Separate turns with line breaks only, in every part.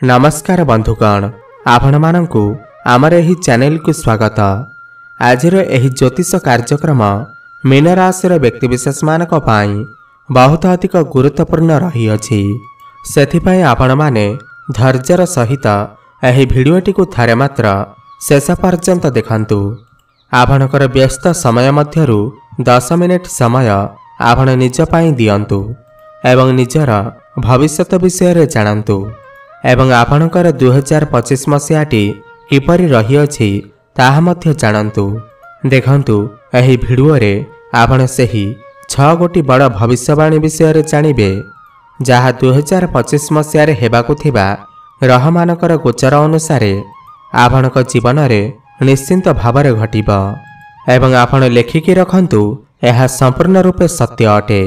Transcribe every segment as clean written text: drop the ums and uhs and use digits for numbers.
नमस्कार बंधुगण, आपण मानंकु आमर एही चैनल को स्वागत। आजिर एही ज्योतिष कार्यक्रम मीन राशि व्यक्तिविशेष मानक पाई बहुत अधिक गुरुत्वपूर्ण रही अछि। सेथिपाई आपण माने धैर्यर सहित एही भिडियोटी को थारे मात्र शेष पर्यंत देखंतु। आपणकर व्यस्त समय मध्यरु 10 मिनिट समय आपण निज पाई दियंतु एवं निजर भविष्यत विषय जानतु एवं आपणकर 2025 मसीहाटी किपरि रही अछि ताहा मध्य जानतु। देखंतु एही भिडियो रे आपण सेही 6 गोटी बड़ भविष्यवाणी विषय जानिबे जहा 2025 मसीह रे हेबाकु थिबा ग्रहमानकर गोचर अनुसार आपणक जीवन रे निश्चिंत भावरे घटिबा एवं आपण लेखिकी रखंतु एहा संपूर्ण रूपे सत्य अटे।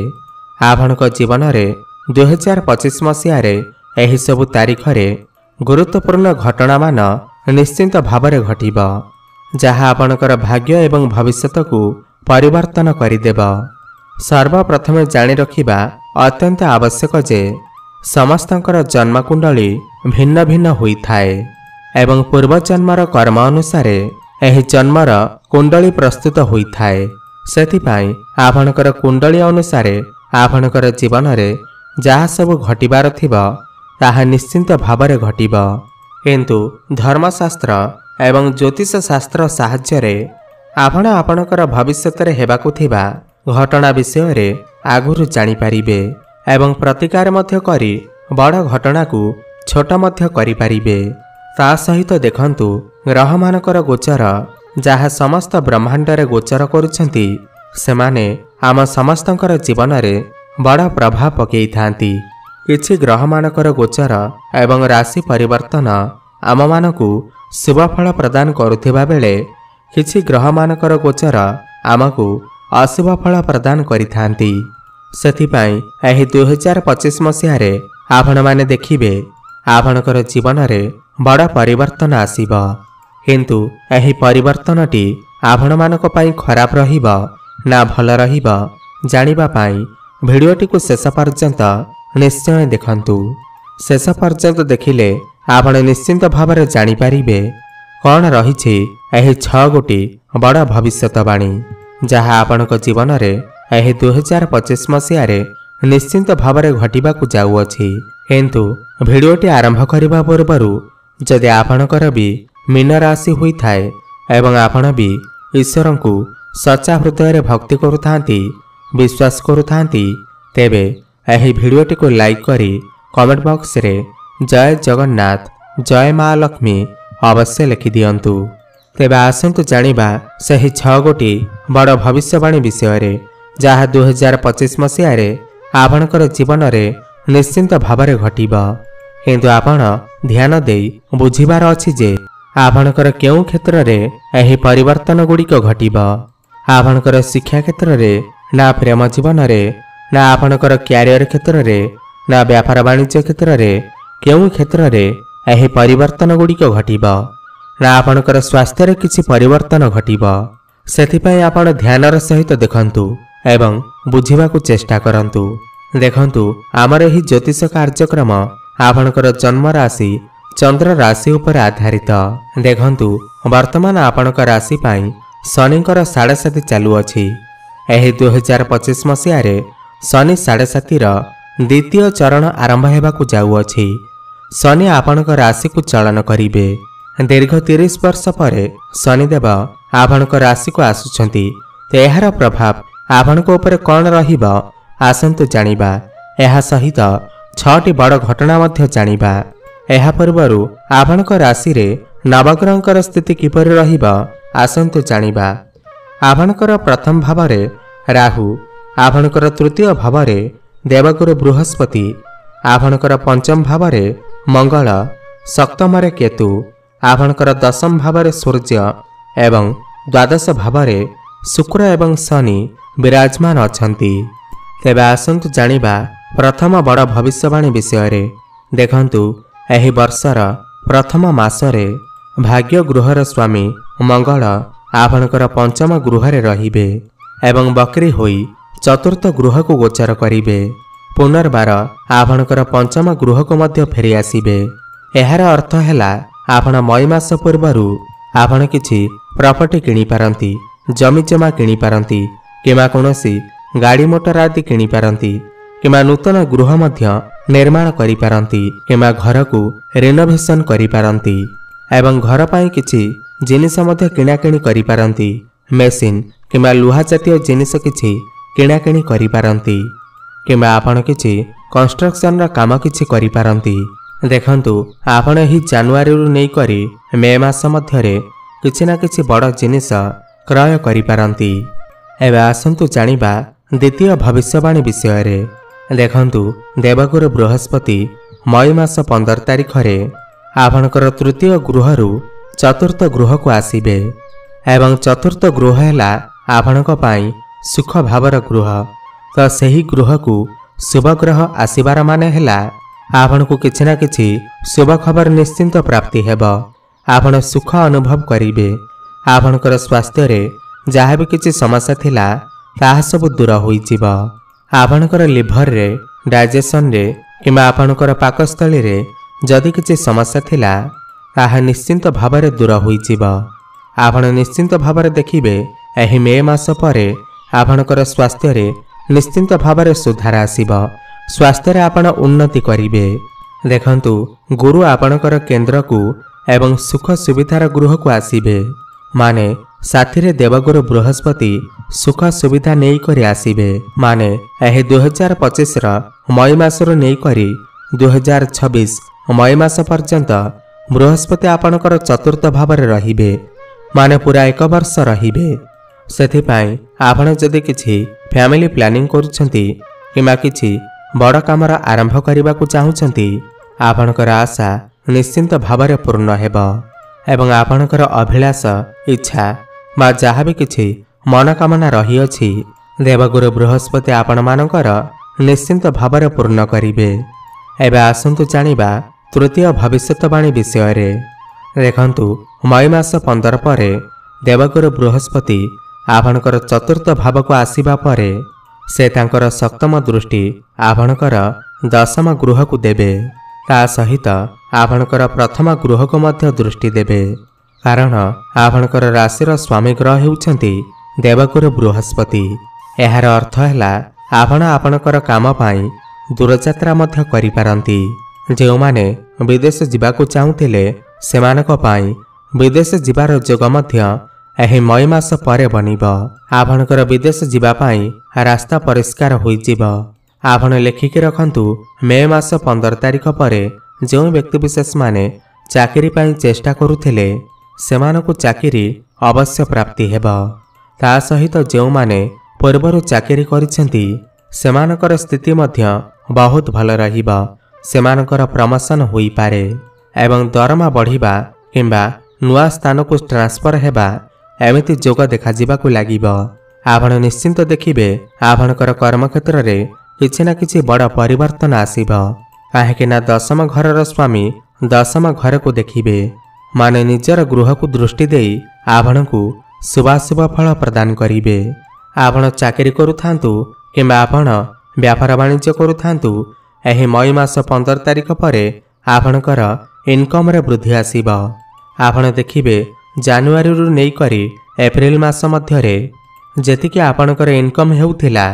आपणक जीवन रे 2025 मसीह रे एही सबु तारीख रे गुरुत्वपूर्ण घटना मान निश्चिंत भावरे घटिबा जहा आपणकर भाग्य एवं भविष्यत को परिवर्तन करिदेबा। सर्वप्रथमे जानि रखिबा अत्यंत आवश्यक जे समस्तंकर जन्मकुंडली भिन्न भिन्न होई थाए एवं पूर्व जन्मर कर्म अनुसार एही जन्मर कुंडली प्रस्तुत होई थाए। सेथिपाई आपणकर कुंडली अनुसार आपणकर जीवन रे जहा सब घटिबार थिबा ताहा निश्चिंत भावरे घटिबा, किंतु धर्मशास्त्र एवं ज्योतिष शास्त्र साहाय्य रे आपण आपणकर भविष्यत रे हेबाकु थिबा घटना विषय रे आगुरु जानि परिबे एवं प्रतिकार मध्य करी बड़ घटना को छोट मध्य करि परिबे। ता सहित देखंतु ग्रह मानकर गोचर जहा समस्त ब्रह्मांड रे गोचर करूछंती सेमाने आम समस्तंकर जीवन रे बड़ प्रभाव पकई थांती। किछि ग्रह मानकर गोचर एवं राशि परिवर्तन आम मानकु शुभ फल प्रदान करुथिबा बेले किछि ग्रह मानकर गोचर आमकु अशुभ फल प्रदान करिथांती। सेथिपाई एही 2025 मसीह रे आपण माने देखिबे आपणकर जीवन रे बड़ परिवर्तन आसीबा, किंतु एही परिवर्तनटी आपण मानक पाई खराब रहिबा ना भल रहिबा जानिबा पाई भिडियोटी को शेष पर्यंत निश्चय देखंतु। शेष पर्यंत देखिले आपण निश्चिंत भावरे जानि परिबे कौन रहिछि एही 6 गोटी बड़ भविष्यतवाणी जहा आपणक जीवन रे एही 2025 मसीह रे निश्चिंत भावरे घटिबाकु जाउअछि। किंतु भिडियोटी आरंभ करिबा पूर्वरु जदि आपणकर भी मीन राशि होई थाए एवं आपण भी ईश्वरंकु सच्चा हृदय रे भक्ति करुथांती विश्वास करुथांती तेबे एही भिडियोटी को लाइक करी कमेंट बॉक्स रे जय जगन्नाथ जय मां लक्ष्मी अवश्य लिखि दियंतु। तेबे आसंतु जानिबा सही 6 गोटी बड़ भविष्यवाणी विषय रे जहा 2025 मसीह रे आपणकर जीवन रे निश्चिंत भावरे घटिबा, किंतु आपण ध्यान देई बुझिबार अछि जे आपणकर केउ क्षेत्र रे एही परिवर्तन गुड़िक घटिबा। आपणकर शिक्षा क्षेत्र रे ना प्रेम जीवन रे ना आपणकर क्यारियर क्षेत्र रे ना व्यापार वाणिज्य क्षेत्र रे केउ क्षेत्र रे एही परिवर्तन गुड़िक घटिबा ना आपणकर स्वास्थ्य रे किछि परिवर्तन घटिबा। सेथिपाई आपण ध्यानर सहित देखंतु एवं बुझिबाकु चेष्टा करंतु। देखंतु आमर एही ज्योतिष कार्यक्रम आपणकर जन्म राशि चंद्र राशि उपर आधारित। देखंतु वर्तमान आपणकर राशि पाई शनिकर 7.5 चालू अछि। एही 2025 मसीह रे शनि 7.5 रा द्वितीय चरण आरंभ हेबाकु जाउअछि। शनि आपणकर राशि को चलन करिबे। दीर्घ 30 वर्ष परे शनिदेव आपणकर राशि को आसुछंती, एहार प्रभाव आपणको ऊपर कोन रहिबा आसंतु जानिबा। एहा सहित 6टी बड़ घटना मध्य जानिबा। एहा पूर्वरु आपणक राशि रे नवग्रहंकर स्थिति किपरि रहिबा आसंतु जानिबा। आपणकर प्रथम भाव रे राहु, आपणकर तृतीय भाव रे देवगुरु बृहस्पति, आपणकर पंचम भाव रे मंगल, सप्तम रे केतु, आपणकर दशम भाव रे सूर्य एवं द्वादश भाव रे शुक्र एवं शनि विराजमान अछंती। तेबे आसंतु जानिबा प्रथम बड़ भविष्यवाणी विषय रे। देखंतु एही वर्षर प्रथम मास रे भाग्य गृहर स्वामी मंगल आपणकर पंचम गृह रे रहिबे एवं बकरी होई चतुर्थ गृह को गोचर करिबे। पुनर्बार आपणकर पंचम गृह को मध्य फेरी आसीबे। एहार अर्थ है आपण मई मास पूर्वरु आपण किछि प्रॉपर्टी किनी पारंती, जमी जमा किनी पारंती, किमा कोनोसी गाड़ी मोटर आदि किनी पारंती, किमा नूतन गृह मध्य निर्माण करि पारंती, किमा घर को रिनोवेशन करि पारंती एवं घर पाई किछि जिनिस मध्य किना किनी करि पारंती, मेसिन किमा लुहा जातीय जिनिस किछि किना किनी करि पारंती, किमा आपण किछि कंस्ट्रक्शन रा काम किछि करि पारंती। देखंतु आपण ही जनवरी रु नै करी मे मास मध्यरे किछि ना किछि बड़ जिनिस क्रय करि पारंती। एबे आसंतु जानिबा द्वितीय भविष्यवाणी विषय रे। देखंतु देवगुरु बृहस्पति मई मास 15 तारिख रे आपणकर तृतीय गृह रु चतुर्थ गृह को आसीबे एवं चतुर्थ गृह हैला आपणक पई सुख भावर गृह। तो सही गृह को शुभ ग्रह आसीबार माने हैला आपण को किछि ना किछि शुभ खबर निश्चिंत प्राप्ति हेब। आपण सुख अनुभव करिवे। आपणकर स्वास्थ्य रे जहाँ भी किछि समस्या थिला ताहा सब दूर होई जिवो। आपणकर लिभर रे, डाइजेशन रे किमा आपणकर पाकस्थली रे जदि किछि समस्या थिला ताहा निश्चिंत भावरे दूर होई जिवो। आपण निश्चिंत भावरे देखिबे एही मे मास परे आपणकर स्वास्थ्य रे निश्चिंत भावरे सुधार आसीबो। स्वास्थ्य रे आपण उन्नति करिवे। देखंतु गुरु आपणकर केंद्र को एवं सुख सुविधार गृह को आसीबे माने साथी रे देवगुरु बृहस्पति सुख सुविधा नेई करी आसीबे। माने एही 2025 रा मई मास रो नेई करी 2026 मई मास पर्यंत बृहस्पति आपणकर चतुर्थ भाव रे रहिबे माने पूरा 1 वर्ष रहिबे। सेथि पई आपण जदि किछि फैमिली प्लानिंग करूछंती किमा किछि बड़ कामर आरंभ करने को चाहूँगी आपणकर आशा निश्चिंत भावरे पूर्ण हेब एवं आपणकर अभिलाष इच्छा बा जहाँ भी किछि मनोकामना रही अछि देवगुरु बृहस्पति आपण मानकर निश्चिंत भावरे पूर्ण करिवे। एबे आसंतु जानिबा तृतीय भविष्यवाणी विषय रे। देखंतु मई मास 15 परे देवगुरु बृहस्पति आपणकर चतुर्थ भाव को आसीबा परे से तांकर सप्तम दृष्टि आपणकर दशम गृह को देबे। ता सहित आपणकर प्रथम गृह को मध्य दृष्टि देबे कारण आपणकर राशिर स्वामी ग्रह हेउछंती देवगुरु बृहस्पति। एहार अर्थ हैला आपण आपणकर काम पाई दूरयात्रा मध्य करि पारंती। जेउ माने विदेश जिबाको चाहुथिले सेमानक पाई विदेश जिबार जोग मध्य एही मई मास परे बनिब। आपणकर विदेश जिबा पाई रास्ता परिष्कार होई जिवो। आपण लेखिके रखंतु मे मास 15 तारिख परे जो व्यक्ति विशेष माने चाकरी पाई चेष्टा करुथिले सेमानकु चाकरी अवश्य प्राप्ति हेब। ता सहित जो माने पूर्वरु चाकरी करिसेंती सेमानकर स्थिति मध्य बहुत भल रहिब। सेमानकर प्रमोशन होई पारे एवं दरमा बढ़िबा किंबा नुआ स्थान को ट्रांसफर हेबा एमिति जोग देखा जिबाकु लागिबो। आपण निश्चिंत देखिबे आपणकर कर्म क्षेत्र रे किछि ना किछि बड़ परिवर्तन आसीबो। काहेकि ना दशम घरर स्वामी दशम घर को देखिबे माने निजर गृह को दृष्टि देई आपणकु शुभाशुभ फल प्रदान करिवे। आपण चाकरी करुथांतु किंबा आपण व्यापार वाणिज्य करुथांतु एही मई मास 15 तारिख परे आपणकर इनकम रे वृद्धि आसीबो। आपण देखिबे जनवरी रु नै करी एप्रिल मास मध्यरे जेतिके आपणकर इनकम हेउथिला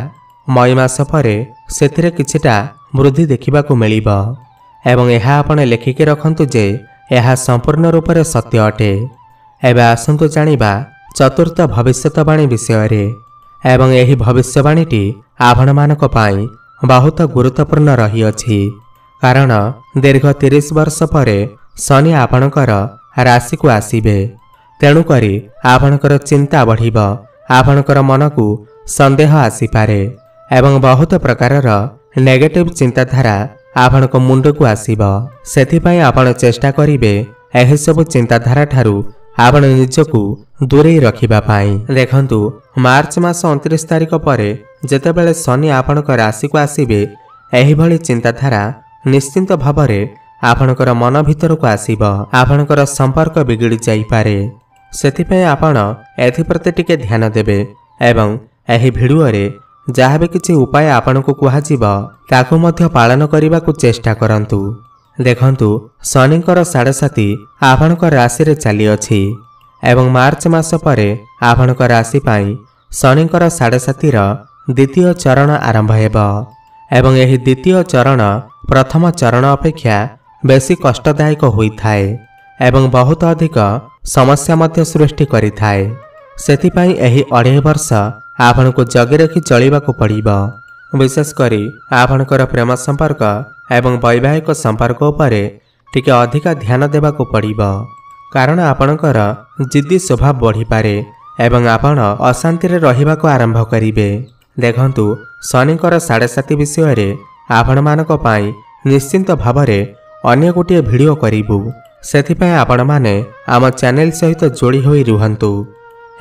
मई मास परे सेथिरे किछिटा वृद्धि देखिबाकु मिलिबो एवं एहा आपण लेखिके रखंतु जे एहा संपूर्ण रूप से सत्य अटे। एबे आसंतु जानिबा चतुर्थ भविष्यवाणी विषय रे एवं एही भविष्यवाणीटी आपण मानक पाई बहुत गुरुत्वपूर्ण रही अछि कारण दीर्घ 30 वर्ष परे शनि आपणकर राशि को आसीबे। तेणु करी आपणकर चिंता बढ़िब। आपणकर मन को संदेह आसीपारे एवं बहुत प्रकारर नेगेटिव चिंताधारा आपणक मुंड को आसीबो। सेथिपाई आपण चेष्टा करिवे एही सब चिंताधारा ठारू आपण निजको दूरेई रखिबा पाई। देखंतु मार्च मास 29 तारिख परे जेतेबेले शनि आपणक राशि को आसीबे एही भली चिंताधारा निश्चिंत भावरे आपणकर मन भीतर को आसीबो। आपणकर संपर्क बिगड़ी जाई पारे। सेथिपाई आपण एथिप्रति टिके ध्यान देबे एवं एही भिडियो रे जहाँ भी किसी उपाय आपण को कहुब ताकू मध्य पालन करने को चेष्टा करंतु। देखंतु शनिंकर 7.5 आपणक राशि रे चली अछि एवं मार्च मास परे आपणक राशि पाई शनिंकर 7.5 रो द्वितीय चरण आरंभ हेबो एवं एही द्वितीय चरण प्रथम चरण अपेक्षा बेसी कष्टदायक होइथाए एवं बहुत अधिक समस्या मध्य सृष्टि करिथाए। सेथिपाई एही 2.5 वर्ष आपणको जगी रखी चलिबाको पड़िबो। विशेष करी आपणकर प्रेम संपर्क एवं वैवाहिक संपर्क उपरे टिके अधिका ध्यान देबाको पड़िबो कारण आपणकर जिद्दी स्वभाव बढ़ी पारे एवं आपण अशांति रे रहिबाको आरंभ करिवे। देखंतु शनिकर 7.5 विषय रे आपण मानक पाई निश्चिंत भावरे अन्य गोटे वीडियो करिबु। सेथिपाई आपण माने आम चैनल सहित जोड़ी होई रुहंतु।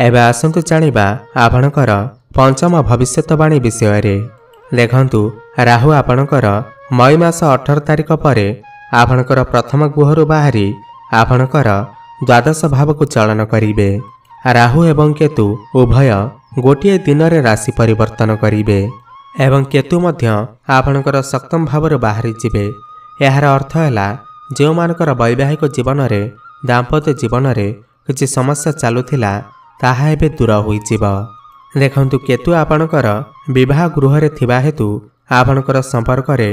एबे आसंतु जानिबा आपणकर पंचम भविष्यवाणी विषय रे। देखंतु राहु आपणकर मई मास 18 तारिख परे आपणकर प्रथम गुहरु बाहरी आपणकर द्वादश भाव को चलन करिवे। राहु एवं केतु उभय गोटे दिन रे राशि परिवर्तन करिवे एवं केतु मध्य आपणकर सप्तम भाव रे बाहरी जिवे। यार अर्थ हैला जो मानकर वैवाहिक जीवन रे दाम्पत्य जीवन रे किछि समस्या चालुथिला ताहा एबे दूर होई जिवो। देखंतु केतु आपणकर विवाह गृह रे थिबा हेतु आपणकर संपर्क रे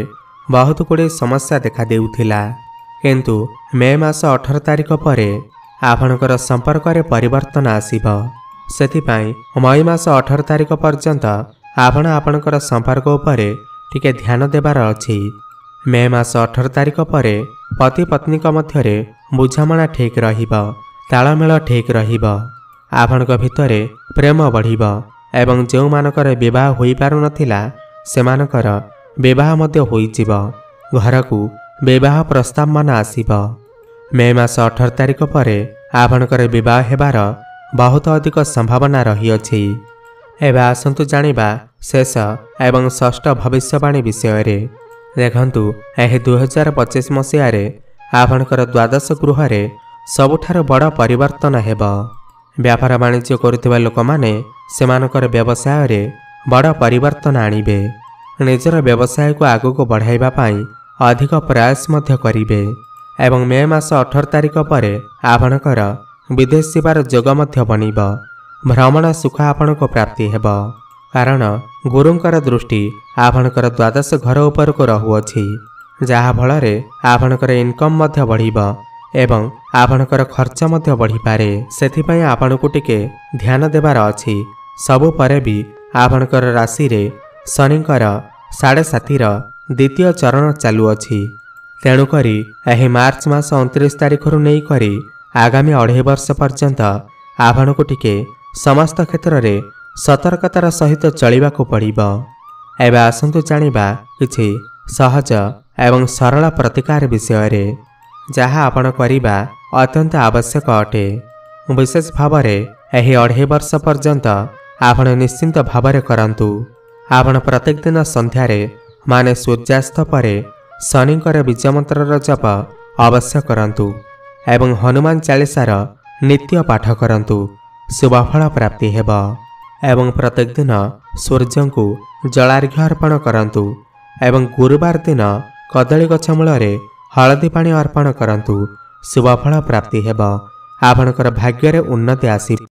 बहुत गुड़े समस्या देखा देउथिला किंतु मे मास 18 तारिख परे आपणकर संपर्क रे परिवर्तन आसीबो। सेथिपाई मई मास 18 तारिख पर्यंत आपण आपणकर संपर्क उपरे टिके ध्यान देबार अछि। मे मास 18 तारिख परे पति पत्नी मध्यरे बुझामणा ठीक रहिबो, तालमेल ठीक रहिबो, आपणक भितरे प्रेम बढ़िबो एवं जो मानकर विवाह होई पारु नथिला सेमानकर विवाह मध्य होई जिवो। घरकू विवाह प्रस्ताव मान आसीबो। मे मास 18 तारिख परे आपणकर विवाह हेबार बहुत अधिक संभावना रही अछि। एबे आसंतु जानिबा शेष एवं षष्ठ भविष्यवाणी विषय रे। देखंतु एही 2025 मसिया रे आपणकर द्वादश गृह रे सबुठार बड़ परिवर्तन हेबो। व्यापार वाणिज्य करुथिबा लोक माने सेमानकर व्यवसाय रे बड़ परिवर्तन आनिबे। निजर व्यवसाय को आगो को बढ़ाइबा पाई अधिक प्रयास मध्य करिवे एवं मे मास 18 तारिख परे आपणकर विदेश जीवार जोग मध्य बनिबो। भ्रमण सुख आपणको प्राप्ति हेबो कारण गुरुंकर दृष्टि आपणकर द्वादश घर उपर को रहुअछि जहा फलरे आपणकर इनकम मध्य बढ़िबो एवं आपणकर खर्च मध्य बढ़ी पारे। सेथिपाई आपणको टिके ध्यान देबार अछि। सबु परे भी आपणकर राशि रे शनिंकर 7.5 रो द्वितीय चरण चालू अछि। तेणु करी एही मार्च मास 29 तारिख रु नै करी आगामी 2.5 वर्ष पर्यंत आपणको टिके समस्त क्षेत्र रे सतर्कतार सहित चलिबाको पड़िबो। एबे आसंतु जानिबा किछि सहज एवं सरल प्रतिकार विषय रे जहा आपण करिबा अत्यंत आवश्यक अटे। विशेष भावरे एही 2.5 वर्ष पर्यंत आपण निश्चिंत भावरे करंतु। आपण प्रत्येक दिन संध्या रे माने सूर्यास्त परे शनिंकर बीज मंत्र जप अवश्य करंतु एवं हनुमान चालीसार नित्य पाठ करंतु। शुभफल प्राप्ति हेबो एवं प्रत्येक दिन सूर्य को जलार्घ्य अर्पण करंतु एवं गुरुवार दिन कदली गछ मूलरे हलदी पानी अर्पण करंतु। शुभफल प्राप्ति हेबो। आपणकर भाग्य रे उन्नति आसी।